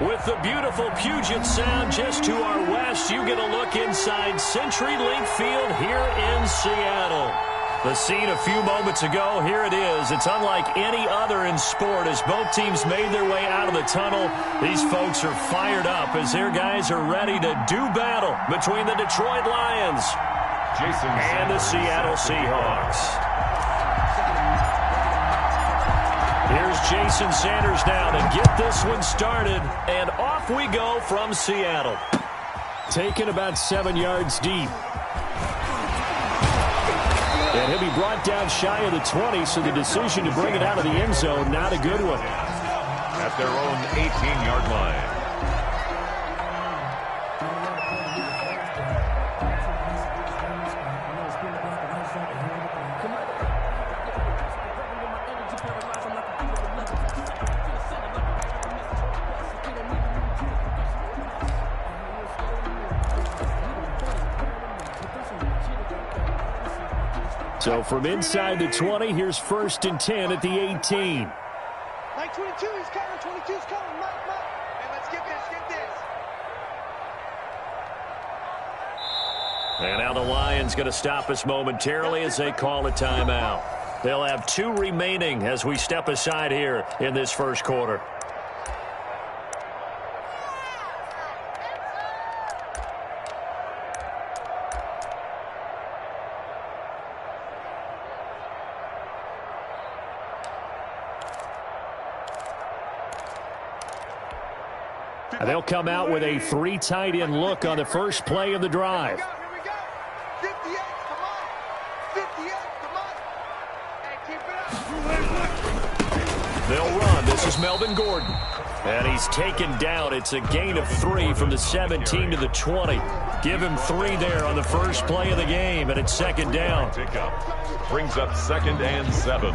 With the beautiful Puget Sound just to our west, you get a look inside CenturyLink Field here in Seattle. The scene a few moments ago, here it is. It's unlike any other in sport as both teams made their way out of the tunnel. These folks are fired up as their guys are ready to do battle between the Detroit Lions and the Seattle Seahawks. Here's Jason Sanders now to get this one started, and off we go from Seattle. Taken about 7 yards deep. And he'll be brought down shy of the 20, so the decision to bring it out of the end zone, not a good one. At their own 18-yard line. So from inside the 20, here's 1st and 10 at the 18. Mike 22 is coming, 22 is coming, Mike. Hey, let's get this. And now the Lions going to stop us momentarily as they call a timeout. They'll have 2 remaining as we step aside here in this first quarter. They'll come out with a 3 tight end look on the first play of the drive. Here we go. 58, come on. 58, come on. Hey, keep it up. They'll run. This is Melvin Gordon. And he's taken down. It's a gain of 3 from the 17 to the 20. Give him 3 there on the first play of the game, and it's 2nd down. Pickup brings up 2nd and 7.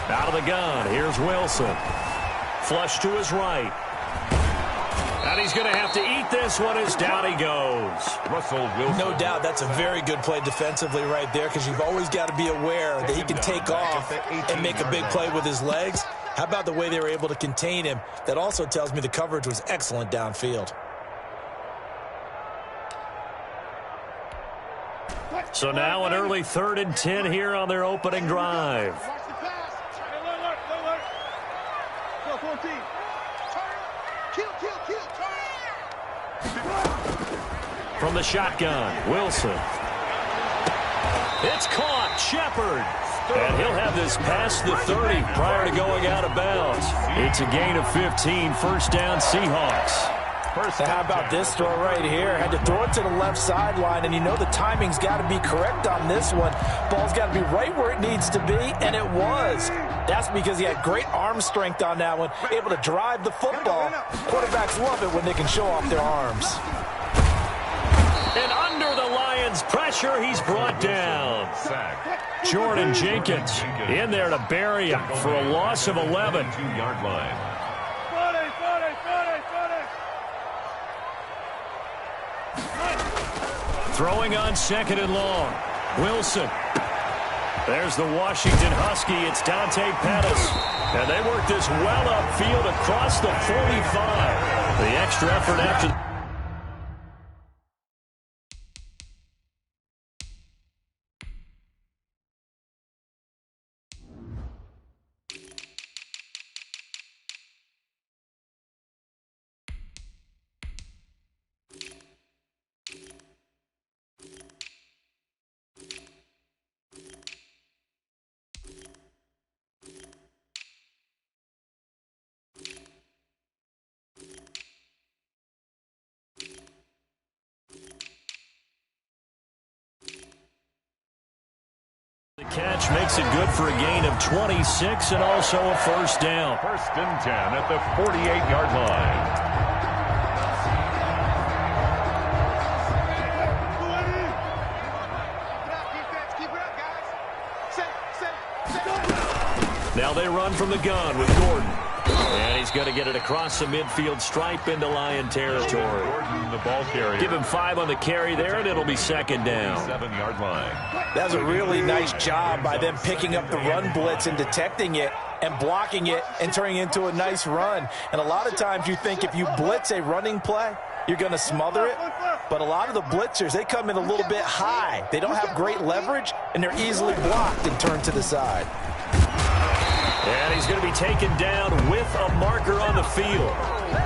Out of the gun, here's Wilson. Flush to his right. And he's going to have to eat this one as down he goes. Russell Wilson. No doubt that's a very good play defensively right there, because you've always got to be aware that he can take off and make a big play with his legs. How about the way they were able to contain him? That also tells me the coverage was excellent downfield. So now an early 3rd and 10 here on their opening drive. Watch the pass. Alert. Go, 14. Kill. From the shotgun, Wilson. It's caught, Shepard. And he'll have this past the 30 prior to going out of bounds. It's a gain of 15, 1st down Seahawks. How about this throw right here? Had to throw it to the left sideline, and you know the timing's got to be correct on this one. Ball's got to be right where it needs to be, and it was. That's because he had great arm strength on that one, able to drive the football. Quarterbacks love it when they can show off their arms. And under the Lions' pressure, he's brought down. Jordan Jenkins in there to bury him for a loss of 11. 2-yard line. Throwing on 2nd and long. Wilson. There's the Washington Husky. It's Dante Pettis. And they work this well upfield across the 45. The extra effort after... The catch makes it good for a gain of 26 and also a 1st down. 1st and 10 at the 48-yard line. Now they run from the gun with Gordon. And he's going to get it across the midfield stripe into Lion territory. Gordon, the ball carrier. Give him 5 on the carry there, and it'll be second down. 7-yard line. That was a really nice job by them picking up the run blitz and detecting it and blocking it and turning it into a nice run. And a lot of times you think if you blitz a running play, you're going to smother it. But a lot of the blitzers, they come in a little bit high. They don't have great leverage, and they're easily blocked and turned to the side. And he's going to be taken down with a marker on the field.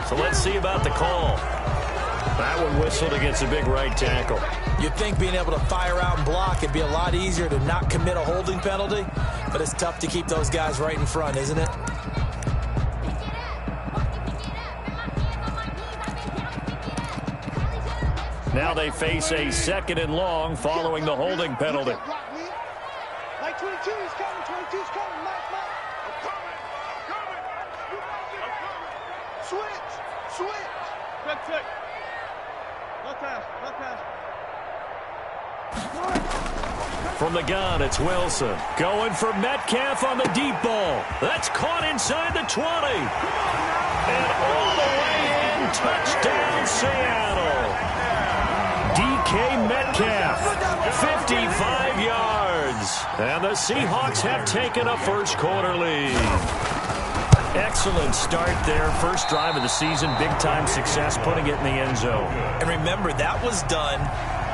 So let's see about the call. That one whistled against a big right tackle. You'd think being able to fire out and block would be a lot easier to not commit a holding penalty, but it's tough to keep those guys right in front, isn't it? Now they face a 2nd and long following the holding penalty. Like 22 is coming, 22's coming, Mike. Switch. Check. Left pass. From the gun, it's Wilson. Going for Metcalf on the deep ball. That's caught inside the 20. And all the way in, touchdown Seattle. DK Metcalf, 55 yards. And the Seahawks have taken a first-quarter lead. Excellent start there. First drive of the season. Big-time success putting it in the end zone. And remember, that was done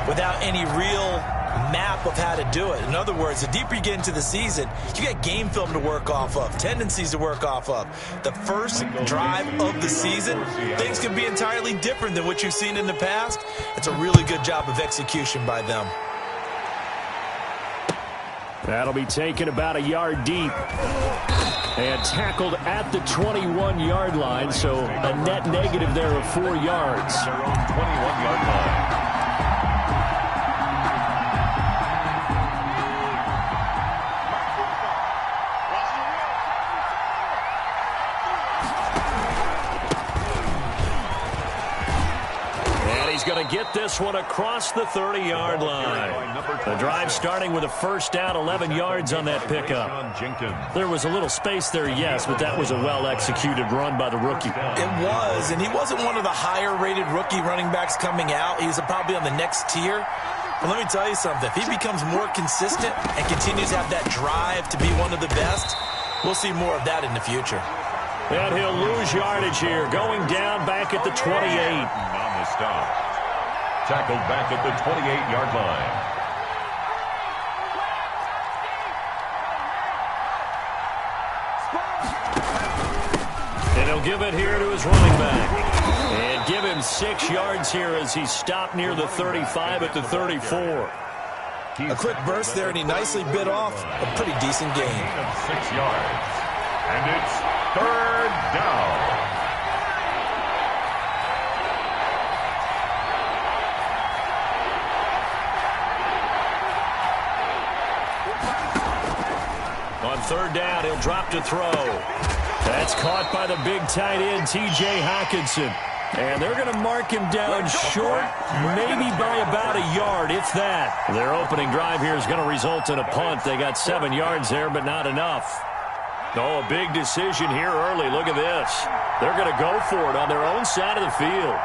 without any real map of how to do it. In other words, the deeper you get into the season, you got game film to work off of, tendencies to work off of. The first drive of the season, things can be entirely different than what you've seen in the past. It's a really good job of execution by them. That'll be taken about a yard deep. And tackled at the 21-yard line, so a net negative there of 4 yards. Their own 21-yard line. And he's going to get this one across the 30-yard line. The drive starting with a first down, 11 yards on that pickup. There was a little space there, yes, but that was a well-executed run by the rookie. It was, and he wasn't one of the higher-rated rookie running backs coming out. He was probably on the next tier. But let me tell you something. If he becomes more consistent and continues to have that drive to be one of the best, we'll see more of that in the future. And he'll lose yardage here, going down back at the 28. On the stop. Tackled back at the 28-yard line. And he'll give it here to his running back. And give him 6 yards here as he stopped near the 35 at the 34. A quick burst there, and he nicely bit off a pretty decent gain. 6 yards. And it's 3rd down. On 3rd down, he'll drop to throw. That's caught by the big tight end, T.J. Hockenson. And they're going to mark him down short, maybe by about a yard, if that. Their opening drive here is going to result in a punt. They got 7 yards there, but not enough. Oh, a big decision here early. Look at this. They're going to go for it on their own side of the field.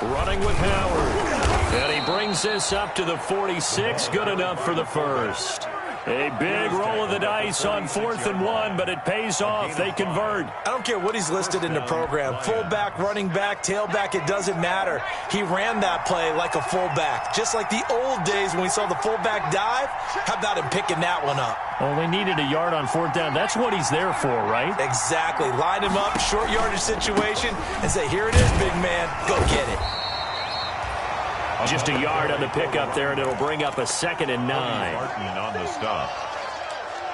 Running with Howard. And he brings this up to the 46. Good enough for the first. A big roll of the dice on 4th and 1, but it pays off. They convert. I don't care what he's listed in the program. Fullback, running back, tailback, it doesn't matter. He ran that play like a fullback. Just like the old days when we saw the fullback dive. How about him picking that one up? Well, they needed a yard on 4th down. That's what he's there for, right? Exactly. Line him up, short yardage situation, and say, here it is, big man. Go get it. Just a yard on the pickup there, and it'll bring up a 2nd and 9. Martin on the stop.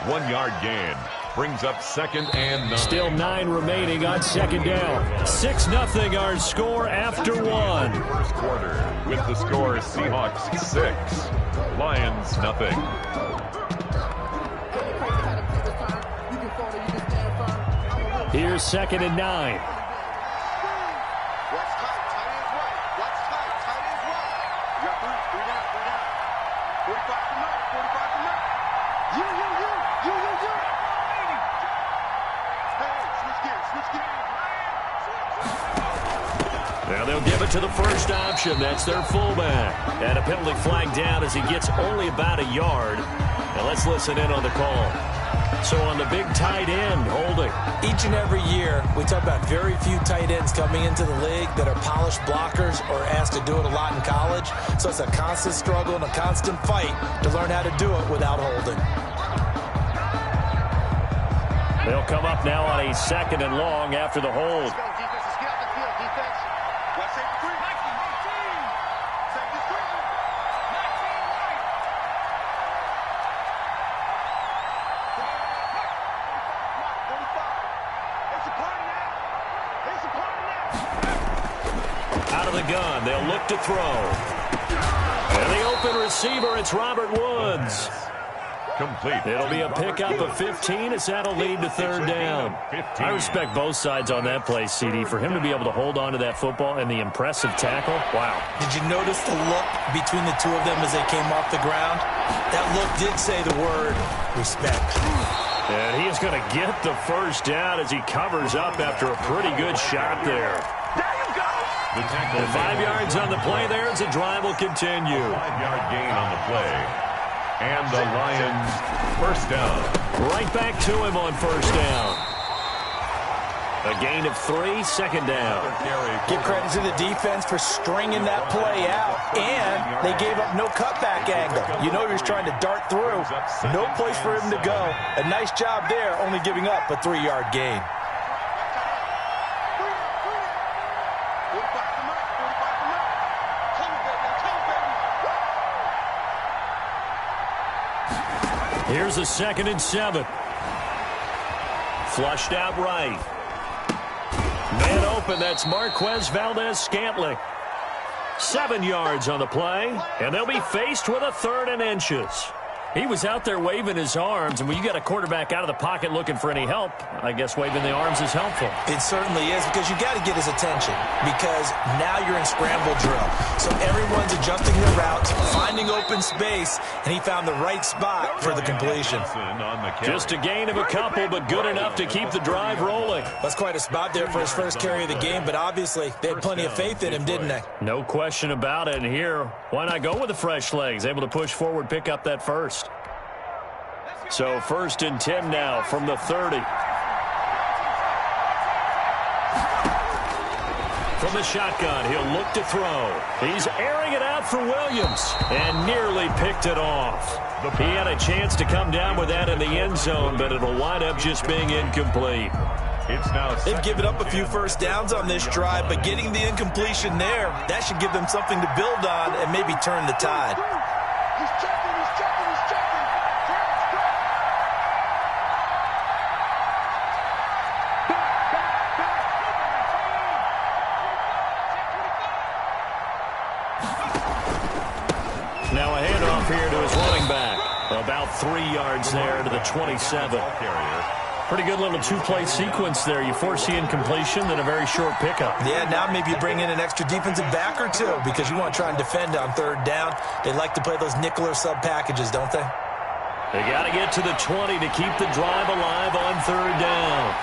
1 yard gain. Brings up 2nd and 9. Still 9 remaining on 2nd down. 6-0 our score after 1. First quarter with the score Seahawks 6, Lions nothing. Here's 2nd and 9. What's tight? Tight ends right. What's tight? Tight ends right. You got three down. 45 to night. 45 to night. You. Hey, switch gears. Now they'll give it to the first option. That's their fullback. And a penalty flag down as he gets only about a yard. Now let's listen in on the call. So on the big tight end, holding. Each and every year, we talk about very few tight ends coming into the league that are polished blockers or asked to do it a lot in college. So it's a constant struggle and a constant fight to learn how to do it without holding. They'll come up now on a 2nd and long after the hold. Let's go, defense. Let's get out the field, defense. Let's take the three. Take this three. 45. Out of the gun, they'll look to throw. And the open receiver, it's Robert Woods. Complete. It'll be a pickup of 15 as that'll lead to 3rd down. I respect both sides on that play, CD. For him to be able to hold on to that football and the impressive tackle, wow. Did you notice the look between the two of them as they came off the ground? That look did say the word respect. And he is going to get the first down as he covers up after a pretty good shot there. The tackle. 5 yards on the play there as the drive will continue. 5-yard gain on the play. And the Lions first down. Right back to him on first down. A gain of 3, 2nd down. Give credit to the defense for stringing that play out, and they gave up no cutback angle. You know he was trying to dart through. No place for him to go. A nice job there, only giving up a 3-yard gain. Here's a 2nd and 7. Flushed out right. Man open, that's Marquez Valdez-Scantling. 7 yards on the play, and they'll be faced with a 3rd and inches. He was out there waving his arms, and when you got a quarterback out of the pocket looking for any help, I guess waving the arms is helpful. It certainly is, because you got to get his attention, because now you're in scramble drill. So everyone's adjusting their routes, finding open space, and he found the right spot for the completion. Just a gain of a couple, but good enough to keep the drive rolling. That's quite a spot there for his first carry of the game, but obviously they had plenty of faith in him, didn't they? No question about it, and here, why not go with the fresh legs? Able to push forward, pick up that first. So 1st and 10 now from the 30. From the shotgun, he'll look to throw. He's airing it out for Williams and nearly picked it off. He had a chance to come down with that in the end zone, but it'll wind up just being incomplete. They've given up a few first downs on this drive, but getting the incompletion there, that should give them something to build on and maybe turn the tide. He's checking. Now a handoff here to his running back. About 3 yards there to the 27. Pretty good little two-play sequence there. You force the incompletion, then a very short pickup. Yeah, now maybe you bring in an extra defensive back or two because you want to try and defend on 3rd down. They like to play those nickel or sub packages, don't they? They got to get to the 20 to keep the drive alive on 3rd down.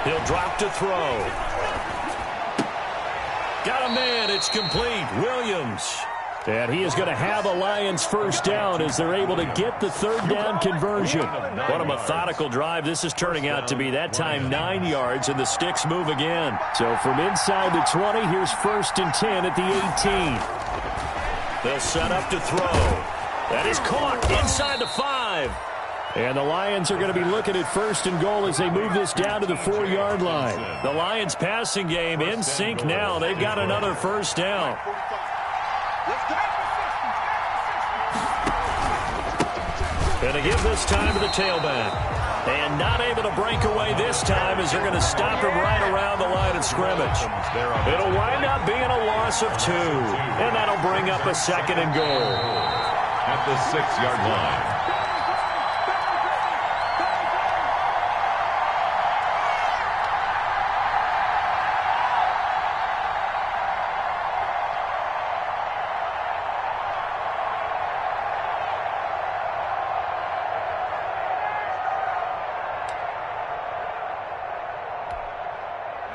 He'll drop to throw. Got a man. It's complete. Williams. And he is going to have a Lions first down as they're able to get the 3rd down conversion. What a methodical drive this is turning out to be. That time 9 yards, and the sticks move again. So from inside the 20, here's 1st and 10 at the 18. They'll set up to throw. That is caught inside the 5. And the Lions are going to be looking at 1st and goal as they move this down to the 4-yard line. The Lions passing game in sync now. They've got another first down. And to give this time to the tailback. And not able to break away this time as they're going to stop him right around the line of scrimmage. It'll wind up being a loss of 2. And that'll bring up a 2nd and goal. At the 6-yard line.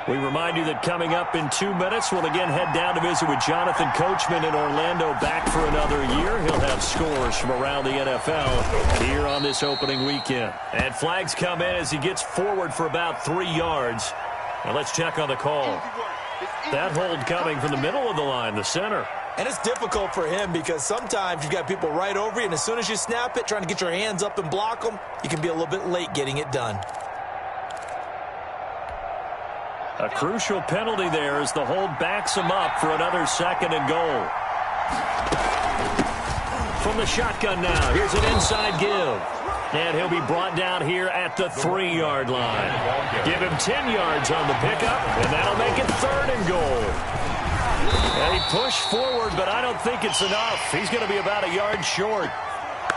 We remind you that coming up in 2 minutes, we'll again head down to visit with Jonathan Coachman in Orlando, back for another year. He'll have scores from around the NFL here on this opening weekend. And flags come in as he gets forward for about 3 yards. Now let's check on the call. That hold coming from the middle of the line, the center. And it's difficult for him because sometimes you've got people right over you, and as soon as you snap it, trying to get your hands up and block them, you can be a little bit late getting it done. A crucial penalty there as the hold backs him up for another 2nd and goal. From the shotgun now, here's an inside give. And he'll be brought down here at the 3-yard line. Give him 10 yards on the pickup, and that'll make it 3rd and goal. And he pushed forward, but I don't think it's enough. He's going to be about a yard short.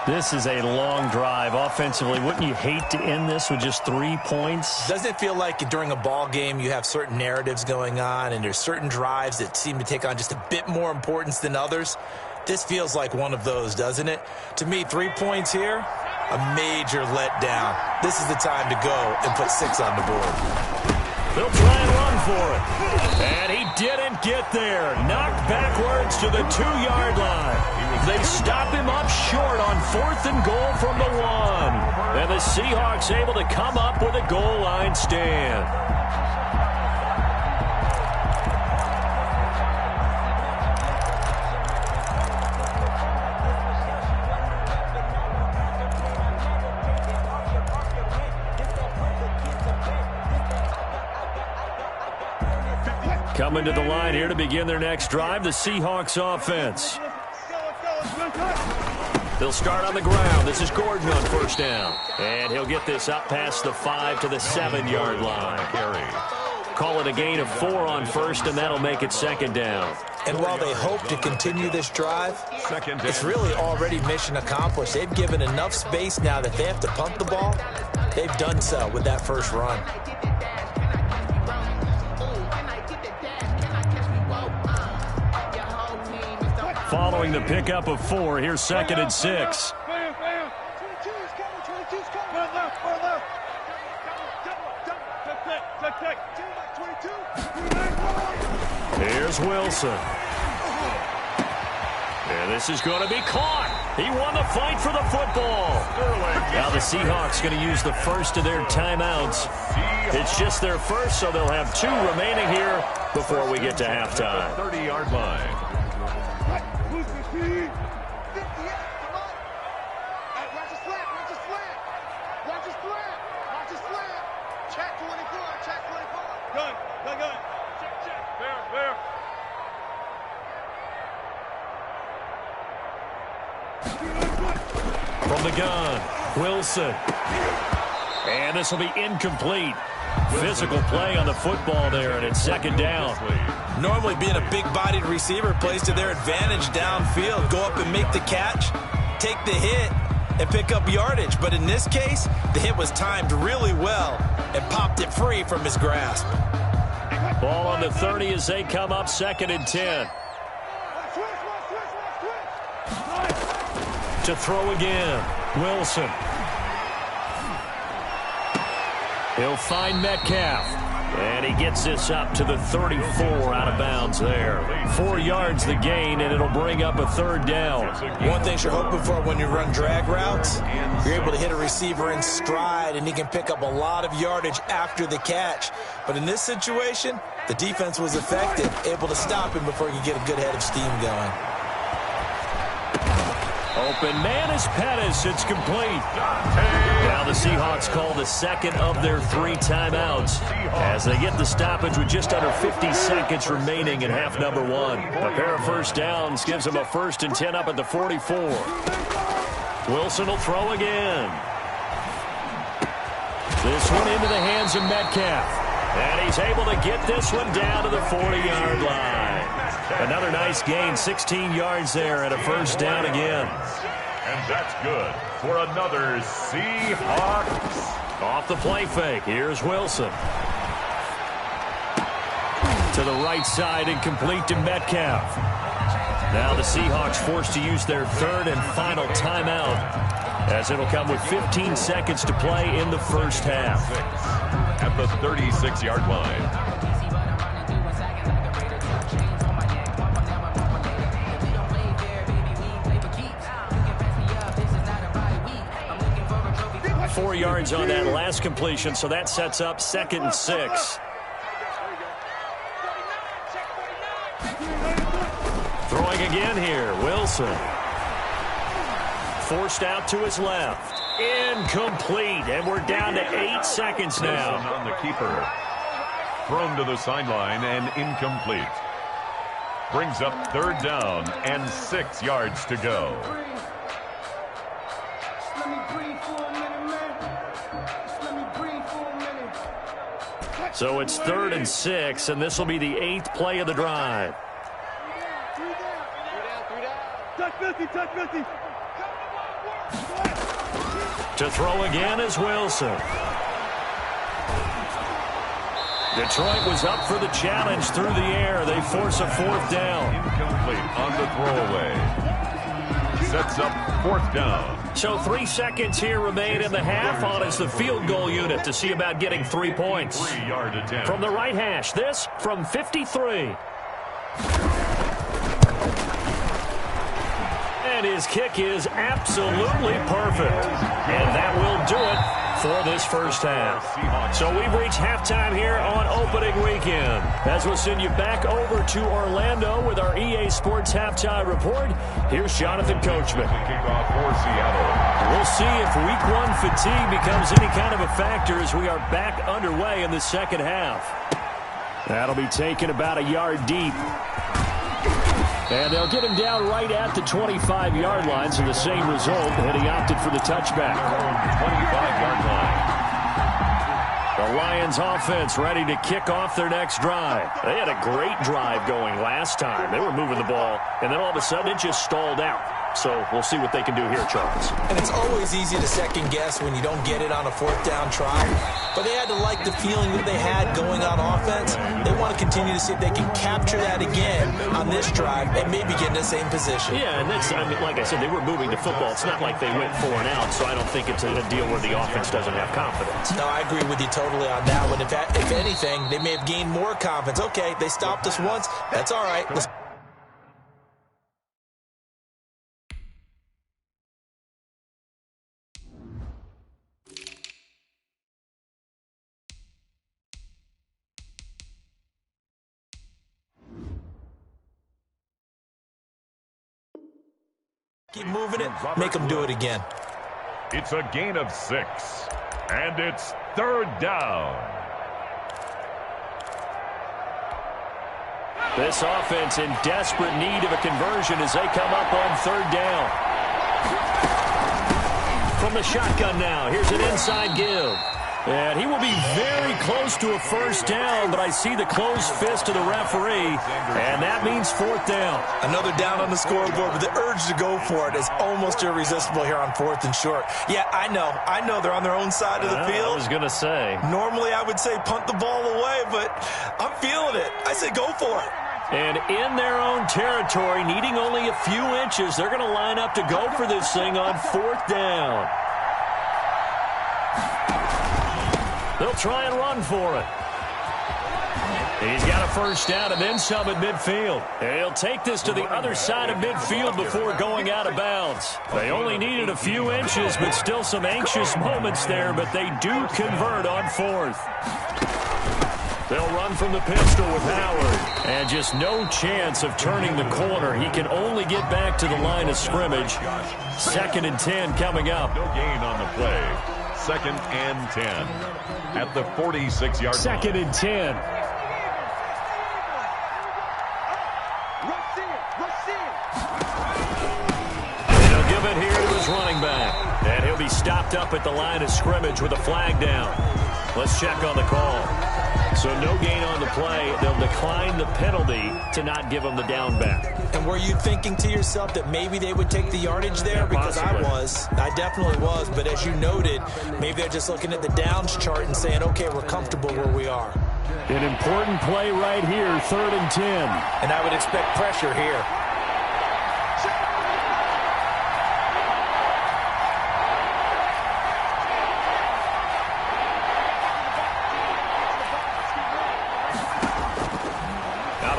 This is a long drive offensively. Wouldn't you hate to end this with just 3 points? Doesn't it feel like during a ball game you have certain narratives going on and there's certain drives that seem to take on just a bit more importance than others? This feels like one of those, doesn't it? To me, 3 points here, a major letdown. This is the time to go and put 6 on the board. They'll try and run for it. And he didn't get there. Knocked backwards to the 2-yard line. They stop him up short on 4th and goal from the 1. And the Seahawks able to come up with a goal line stand. Coming to the line here to begin their next drive, the Seahawks offense. They'll start on the ground. This is Gordon on 1st down. And he'll get this up past the 5 to the 7-yard line. Call it a gain of 4 on 1st, and that'll make it 2nd down. And while they hope to continue this drive, it's really already mission accomplished. They've given enough space now that they have to punt the ball. They've done so with that first run. Following the pickup of 4, here's 2nd and 6. Here's Wilson. And this is going to be caught. He won the fight for the football. Now the Seahawks going to use the first of their timeouts. It's just their first, so they'll have 2 remaining here before we get to halftime. 30-yard line. From the gun, Wilson. And this will be incomplete. Physical play on the football there, and it's 2nd down. Normally being a big-bodied receiver plays to their advantage downfield. Go up and make the catch, take the hit, and pick up yardage. But in this case, the hit was timed really well and popped it free from his grasp. Ball on the 30 as they come up 2nd and 10. To throw again, Wilson. He'll find Metcalf. And he gets this up to the 34 out of bounds there. 4 yards the gain, and it'll bring up a 3rd down. One thing you're hoping for when you run drag routes, you're able to hit a receiver in stride, and he can pick up a lot of yardage after the catch. But in this situation, the defense was effective, able to stop him before he could get a good head of steam going. Open man is Pettis. It's complete. Now the Seahawks call the 2nd of their 3 timeouts as they get the stoppage with just under 50 seconds remaining in half number 1. A pair of first downs gives them a 1st and 10 up at the 44. Wilson will throw again. This one into the hands of Metcalf. And he's able to get this one down to the 40-yard line. Another nice gain, 16 yards there, and a first down again. And that's good for another Seahawks. Off the play fake, here's Wilson. To the right side and complete to Metcalf. Now the Seahawks forced to use their third and final timeout, as it'll come with 15 seconds to play in the first half. At the 36-yard line. 4 yards on that last completion, so that sets up 2nd and 6. Throwing again here, Wilson. Forced out to his left. Incomplete, and we're down to 8 seconds now. On the keeper. Thrown to the sideline and incomplete. Brings up 3rd down and 6 yards to go. So it's 3rd and 6, and this will be the 8th play of the drive. To throw again is Wilson. Detroit was up for the challenge through the air. They force a 4th down. Incomplete on the throwaway. Sets up 4th down. So 3 seconds here remain in the half on as the field goal unit to see about getting 3 points. 3-yard attempt. From the right hash, this from 53. And his kick is absolutely perfect. And that will do it for this first half. So we've reached halftime here on opening weekend. As we'll send you back over to Orlando with our EA Sports Halftime Report, here's Jonathan Coachman. Kickoff for Seattle. We'll see if Week 1 fatigue becomes any kind of a factor as we are back underway in the second half. That'll be taken about a yard deep. And they'll get him down right at the 25-yard line, so the same result, and he opted for the touchback. 25-yard line. The Lions offense ready to kick off their next drive. They had a great drive going last time. They were moving the ball, and then all of a sudden it just stalled out. So we'll see what they can do here, Charles. And it's always easy to second guess when you don't get it on a 4th down try. But they had to like the feeling that they had going on offense. They want to continue to see if they can capture that again on this drive and maybe get in the same position. Yeah, and that's, I mean, like I said, they were moving the football. It's not like they went 4 and out, so I don't think it's a deal where the offense doesn't have confidence. No, I agree with you totally on that one. If anything, they may have gained more confidence. Okay, they stopped us once. That's all right. Let's keep moving it, make them do it again. It's a gain of 6, and it's 3rd down. This offense in desperate need of a conversion as they come up on 3rd down. From the shotgun now, here's an inside give. And he will be very close to a first down, but I see the closed fist of the referee, and that means 4th down. Another down on the scoreboard, but the urge to go for it is almost irresistible here on 4th and short. Yeah, I know they're on their own side of the field. I was going to say. Normally I would say punt the ball away, but I'm feeling it. I say go for it. And in their own territory, needing only a few inches, they're going to line up to go for this thing on 4th down. They'll try and run for it. He's got a first down and then some at midfield. And he'll take this to the other side of midfield before going out of bounds. They only needed a few inches, but still some anxious moments there, but they do convert on 4th. They'll run from the pistol with Howard. And just no chance of turning the corner. He can only get back to the line of scrimmage. 2nd and 10 coming up. No gain on the play. 2nd and 10 at the 46-yard line. 2nd and 10. And he'll give it here to his running back. And he'll be stopped up at the line of scrimmage with a flag down. Let's check on the call. So no gain on the play. They'll decline the penalty to not give them the down back. And were you thinking to yourself that maybe they would take the yardage there? Because Possibly. I definitely was. But as you noted, maybe they're just looking at the downs chart and saying, okay, we're comfortable where we are. An important play right here, 3rd and 10. And I would expect pressure here.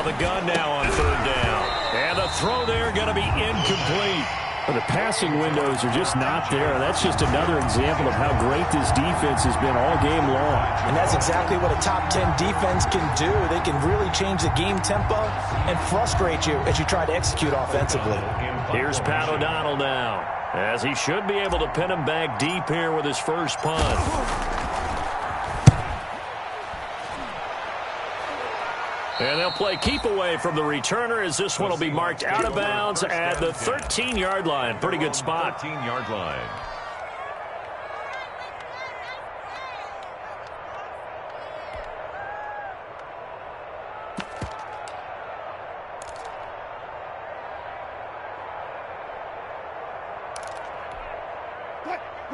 The gun now on 3rd down. And the throw there going to be incomplete. Well, the passing windows are just not there. That's just another example of how great this defense has been all game long. And that's exactly what a top 10 defense can do. They can really change the game tempo and frustrate you as you try to execute offensively. Here's Pat O'Donnell now, as he should be able to pin him back deep here with his first punt. And they'll play keep away from the returner as this one will be marked out of bounds at the 13-yard line. Pretty good spot. 13-yard line.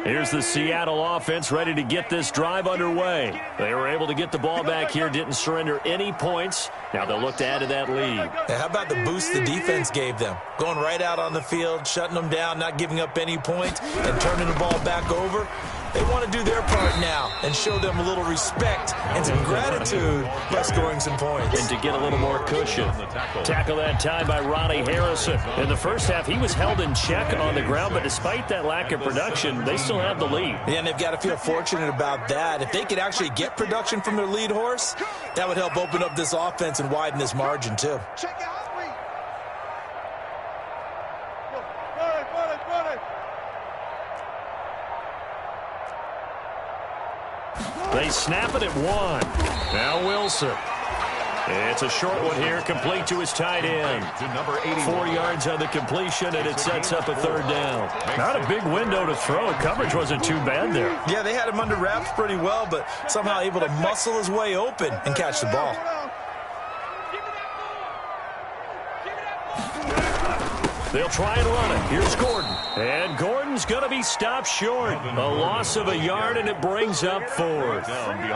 Here's the Seattle offense ready to get this drive underway. They were able to get the ball back here, didn't surrender any points. Now they'll look to add to that lead. How about the boost the defense gave them? Going right out on the field, shutting them down, not giving up any points, and turning the ball back over. They want to do their part now and show them a little respect and some gratitude by scoring some points. And to get a little more cushion. Tackle that time by Ronnie Harrison. In the first half, he was held in check on the ground, but despite that lack of production, they still have the lead. Yeah, and they've got to feel fortunate about that. If they could actually get production from their lead horse, that would help open up this offense and widen this margin, too. Check it out. They snap it at 1. Now Wilson. It's a short one here, complete to his tight end. 4 yards on the completion, and it sets up a 3rd down. Not a big window to throw. Coverage wasn't too bad there. Yeah, they had him under wraps pretty well, but somehow able to muscle his way open and catch the ball. They'll try and run it. Here's Gordon. And Gordon's going to be stopped short. A loss of a yard, and it brings up 4th.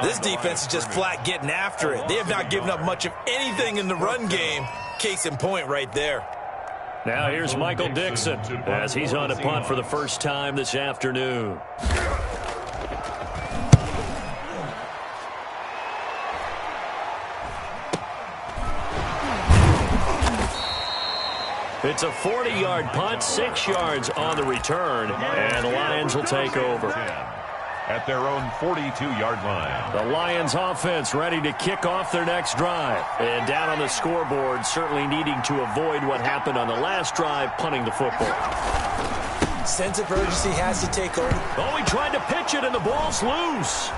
This defense is just flat getting after it. They have not given up much of anything in the run game. Case in point right there. Now here's Michael Dixon as he's on a punt for the first time this afternoon. It's a 40-yard punt, 6 yards on the return, and the Lions will take over. At their own 42-yard line. The Lions offense ready to kick off their next drive. And down on the scoreboard, certainly needing to avoid what happened on the last drive, punting the football. Sense of urgency has to take over. Oh, he tried to pitch it, and the ball's loose.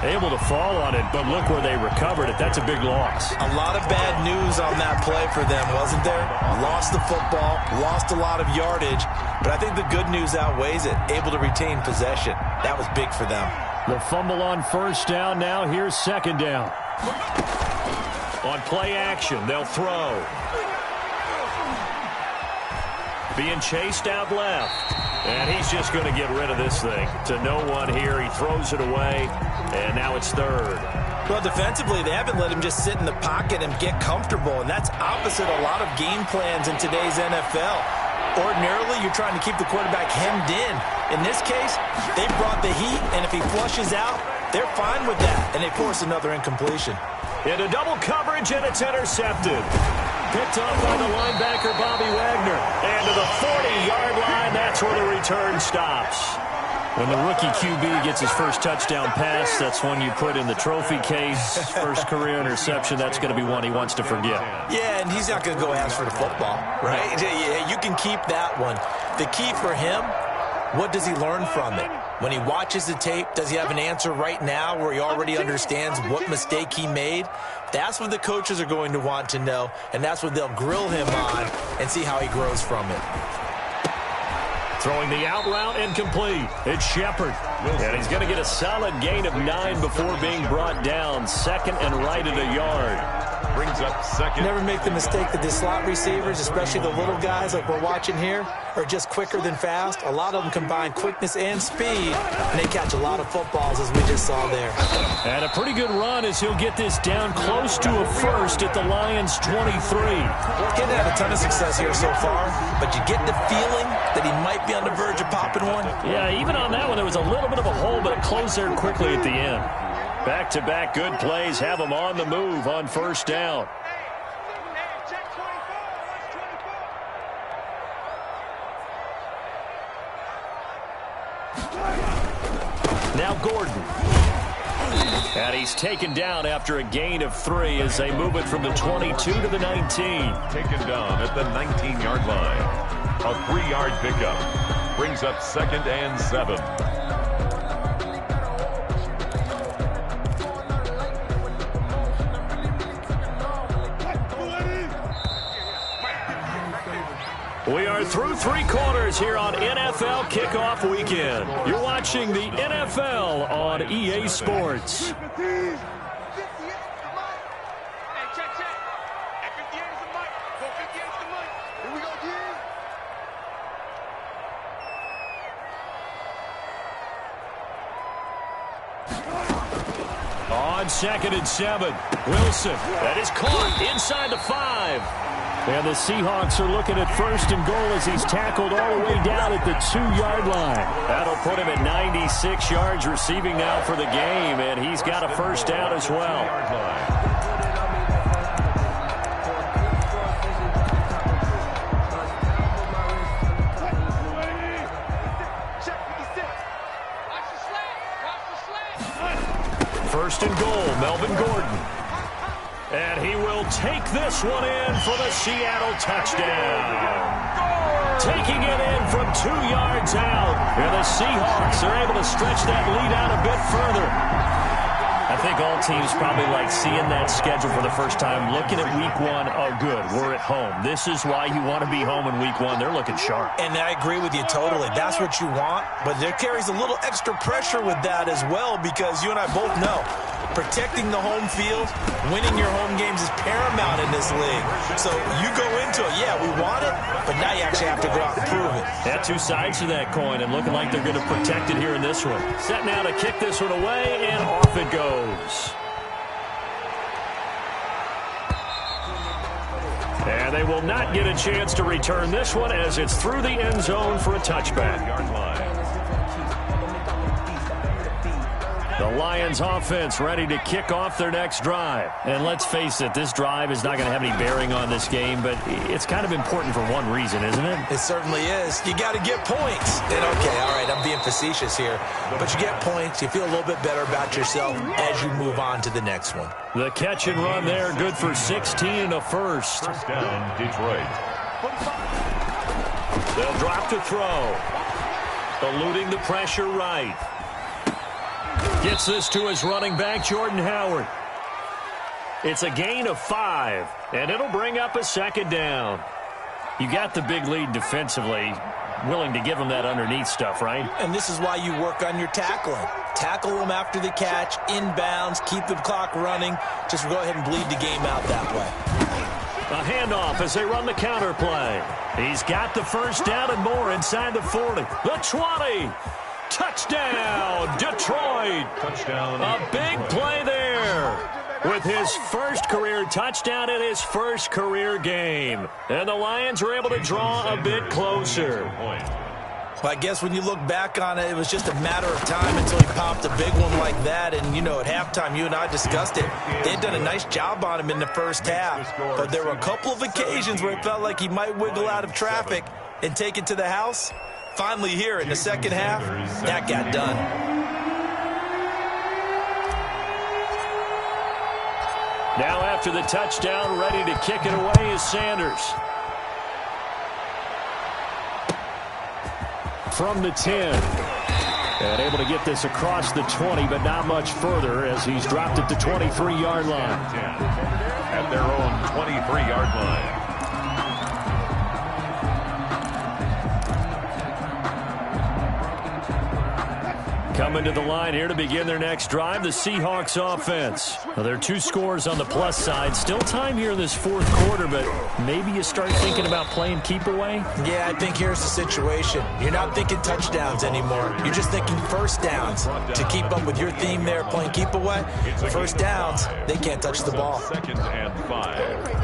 Able to fall on it, but look where they recovered it. That's a big loss. A lot of bad news on that play for them, wasn't there? Lost the football, lost a lot of yardage, but I think the good news outweighs it. Able to retain possession. That was big for them. The fumble on 1st down. Now here's 2nd down. On play action, they'll throw. Being chased out left. And he's just going to get rid of this thing. To no one here. He throws it away. And now it's 3rd. Well, defensively, they haven't let him just sit in the pocket and get comfortable. And that's opposite a lot of game plans in today's NFL. Ordinarily, you're trying to keep the quarterback hemmed in. In this case, they brought the heat. And if he flushes out, they're fine with that. And they force another incompletion. Into double coverage, and it's intercepted. Picked off by the linebacker, Bobby Wagner. And to the 40-yard line, that's where the return stops. When the rookie QB gets his first touchdown pass, that's one you put in the trophy case. First career interception, that's going to be one he wants to forget. Yeah, and he's not going to go ask for the football, right? You can keep that one. The key for him, what does he learn from it? When he watches the tape, does he have an answer right now where he already understands what mistake he made? That's what the coaches are going to want to know, and that's what they'll grill him on and see how he grows from it. Throwing the out route and complete. It's Shepard. And he's going to get a solid gain of 9 before being brought down. Second and right at a yard. Brings up second. Never make the mistake that the slot receivers, especially the little guys like we're watching here, are just quicker than fast. A lot of them combine quickness and speed, and they catch a lot of footballs, as we just saw there. And a pretty good run as he'll get this down close to a first at the Lions' 23. He's had a ton of success here so far, but you get the feeling that he might be on the verge of popping one. Yeah, even on that one, there was a little bit of a hole, but it closed there quickly at the end. Back-to-back good plays have him on the move on first down. Now Gordon. And he's taken down after a gain of 3 as they move it from the 22 to the 19. Taken down at the 19-yard line. A 3-yard pickup. Brings up second and 7. We are through 3 quarters here on NFL Kickoff Weekend. You're watching the NFL on EA Sports. On second and 7, Wilson. That is caught inside the 5. And the Seahawks are looking at first and goal as he's tackled all the way down at the 2-yard line. That'll put him at 96 yards receiving now for the game, and he's got a first down as well. First and goal, Melvin Gordon. And he will take this one in for the Seattle touchdown. Taking it in from 2 yards out. And the Seahawks are able to stretch that lead out a bit further. I think all teams probably like seeing that schedule for the first time. Looking at week 1, oh good, we're at home. This is why you want to be home in week 1. They're looking sharp. And I agree with you totally. That's what you want. But there carries a little extra pressure with that as well, because you and I both know protecting the home field, winning your home games is paramount in this league. So you go into it, yeah, we want it, but now you actually have to go out and prove it. Yeah, 2 sides to that coin, and looking like they're going to protect it here in this one. Set now to kick this one away, and off it goes. And they will not get a chance to return this one as it's through the end zone for a touchback. The Lions offense ready to kick off their next drive. And let's face it, this drive is not going to have any bearing on this game, but it's kind of important for one reason, isn't it? It certainly is. You got to get points. And okay, all right, I'm being facetious here, but you get points, you feel a little bit better about yourself as you move on to the next one. The catch and run there, good for 16 and a first. First down, Detroit. They'll drop to throw. Eluding the pressure right. Gets this to his running back, Jordan Howard. It's a gain of 5, and it'll bring up a second down. You got the big lead defensively, willing to give them that underneath stuff, right? And this is why you work on your tackling. Tackle them after the catch, inbounds, keep the clock running. Just go ahead and bleed the game out that way. A handoff as they run the counter play. He's got the first down and more inside the 40. The 20. Touchdown, Detroit. Touchdown. A big play there with his first career touchdown in his first career game. And the Lions were able to draw a bit closer. Well, I guess when you look back on it, it was just a matter of time until he popped a big one like that. And, you know, at halftime, you and I discussed it. They'd done a nice job on him in the first half. But there were a couple of occasions where it felt like he might wiggle out of traffic and take it to the house. Finally here in the second half, that got done. Now after the touchdown, ready to kick it away is Sanders. From the 10. And able to get this across the 20, but not much further as he's dropped at the 23-yard line. At their own 23-yard line. Coming to the line here to begin their next drive, the Seahawks offense. Well, there are 2 scores on the plus side. Still time here in this fourth quarter, but maybe you start thinking about playing keep away? Yeah, I think here's the situation. You're not thinking touchdowns anymore. You're just thinking first downs. To keep up with your theme there, playing keep away, first downs, they can't touch the ball. 2nd and 5.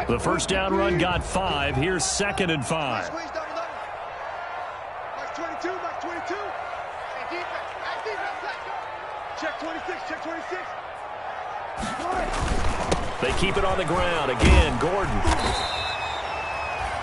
The first down run got 5. Here's 2nd and 5. Max 22, Max 22. Hey, defense, check 26, check 26. They keep it on the ground. Again, Gordon.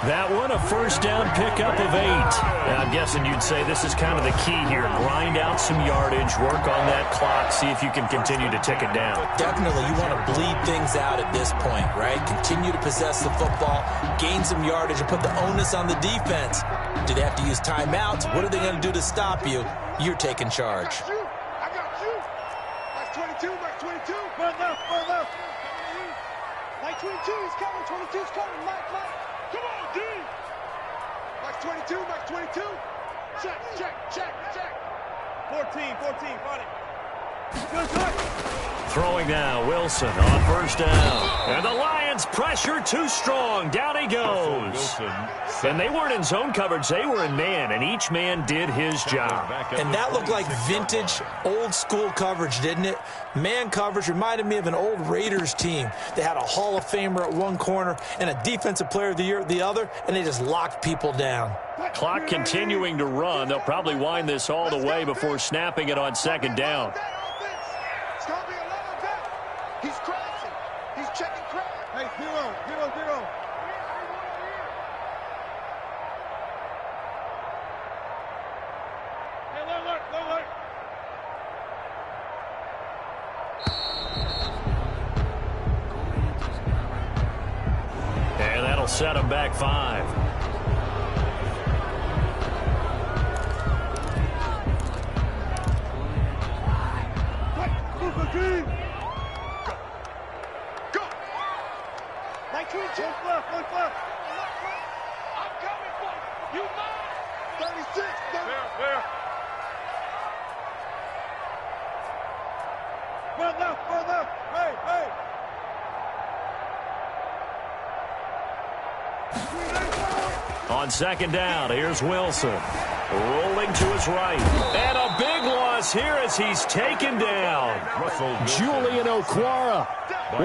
That one, a first down pickup of 8. Now, I'm guessing you'd say this is kind of the key here. Grind out some yardage, work on that clock, see if you can continue to tick it down. Definitely, you want to bleed things out at this point, right? Continue to possess the football, gain some yardage, and put the onus on the defense. Do they have to use timeouts? What are they going to do to stop you? You're taking charge. I got you. Max 22, Max 22. Run left. Max 22, he's coming. 22's coming. Mike. Come on, D. Max 22, Max 22. Check. 14, got it. Good. Throwing now, Wilson on first down. And the Lions pressure too strong. Down he goes. And they weren't in zone coverage. They were in man, and each man did his job. And that looked like vintage, old-school coverage, didn't it? Man coverage reminded me of an old Raiders team. They had a Hall of Famer at one corner and a Defensive Player of the Year at the other, and they just locked people down. Clock continuing to run. They'll probably wind this all the way before snapping it on 2nd down. It's going to be a long day. He's crashing. He's checking crash. Hey, zero. Hey, look. And that'll set him back 5. Go. Like twin check left. I'm coming for you. You mine. 36. Where? Run left. Hey. On 2nd down, here's Wilson. Rolling to his right. And a big loss here as he's taken down. Julian Okwara.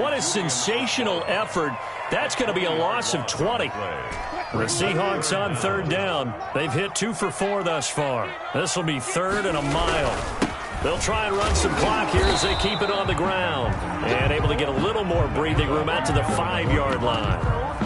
What a sensational effort. That's going to be a loss of 20. The Seahawks on 3rd down. They've hit 2 for 4 thus far. This will be 3rd and a mile. They'll try and run some clock here as they keep it on the ground. And able to get a little more breathing room out to the 5-yard line.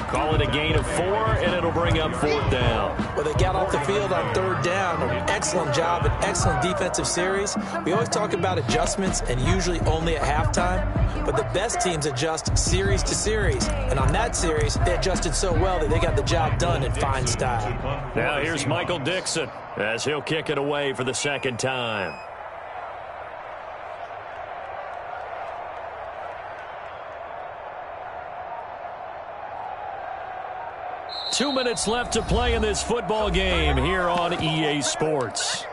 Call it a gain of 4, and it'll bring up 4th down. Well, they got off the field on 3rd down. Excellent job, an excellent defensive series. We always talk about adjustments, and usually only at halftime. But the best teams adjust series to series. And on that series, they adjusted so well that they got the job done in fine style. Now here's Michael Dixon as he'll kick it away for the 2nd time. Two minutes left to play in this football game here on EA Sports.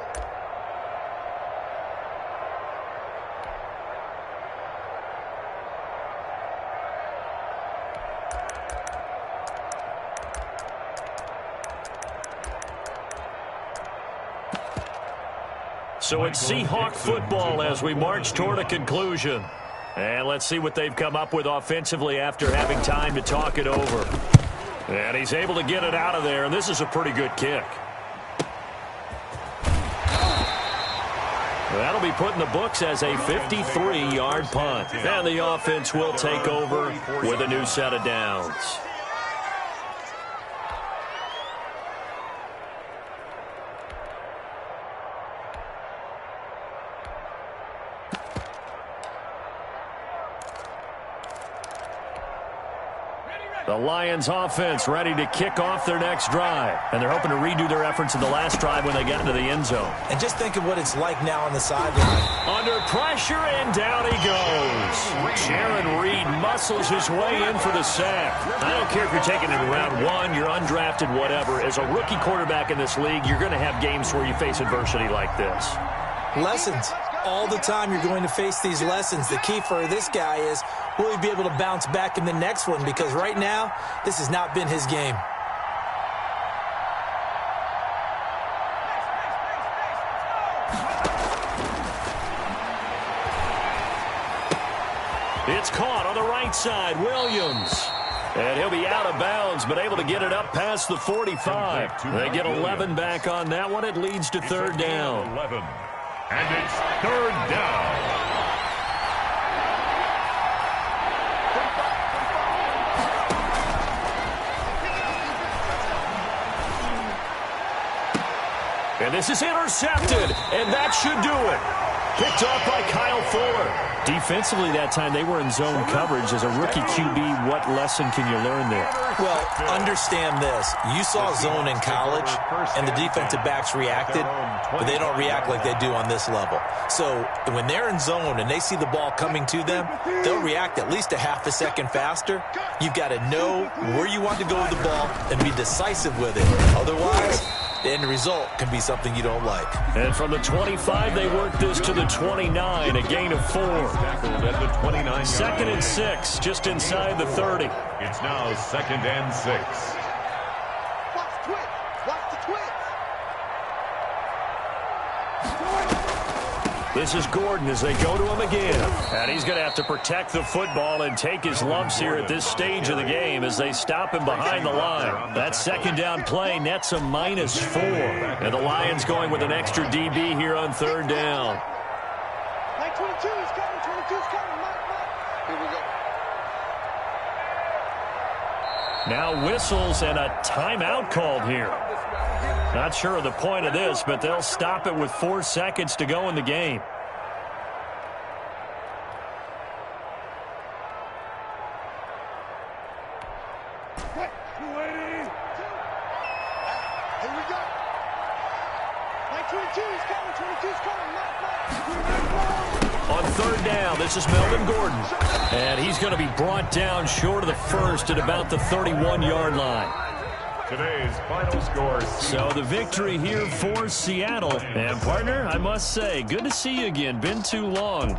So it's Seahawk football as we march toward a conclusion. And let's see what they've come up with offensively after having time to talk it over. And he's able to get it out of there, and this is a pretty good kick. That'll be put in the books as a 53-yard punt. And the offense will take over with a new set of downs. The Lions offense ready to kick off their next drive. And they're hoping to redo their efforts in the last drive when they got into the end zone. And just think of what it's like now on the sideline. Under pressure, and down he goes. Jaron Reed muscles his way in for the sack. I don't care if you're taking it in round 1, you're undrafted, whatever. As a rookie quarterback in this league, you're going to have games where you face adversity like this. Lessons. All the time you're going to face these lessons. The key for this guy is, will he be able to bounce back in the next one? Because right now, this has not been his game. It's caught on the right side. Williams. And he'll be out of bounds, but able to get it up past the 45. They get 11 back on that one. It leads to third down. 11. And it's third down. And this is intercepted, and that should do it. Picked off by Kyle Fuller. Defensively that time, they were in zone coverage. As a rookie QB, what lesson can you learn there? Well, understand this. You saw zone in college, and the defensive backs reacted, but they don't react like they do on this level. So when they're in zone and they see the ball coming to them, they'll react at least a half a second faster. You've got to know where you want to go with the ball and be decisive with it. Otherwise, the end result can be something you don't like. And from the 25, they work this to the 29, a gain of 4. At the 29. Second and 6, just inside the 30. It's now second and 6. Watch the twitch. Watch the twitch. This is Gordon as they go to him again. And he's going to have to protect the football and take his lumps here at this stage of the game as they stop him behind the line. That second down play nets a -4. And the Lions going with an extra DB here on third down. 22 is coming. 22 is coming. Mike. Here we go. Now whistles and a timeout called here. Not sure of the point of this, but they'll stop it with 4 seconds to go in the game. Here we go. 22 is coming. 22 is coming. Mike. On third down, this is Melvin Gordon. And he's going to be brought down short of the first at about the 31-yard line. Today's final score. So the victory here for Seattle. And partner, I must say, good to see you again. Been too long.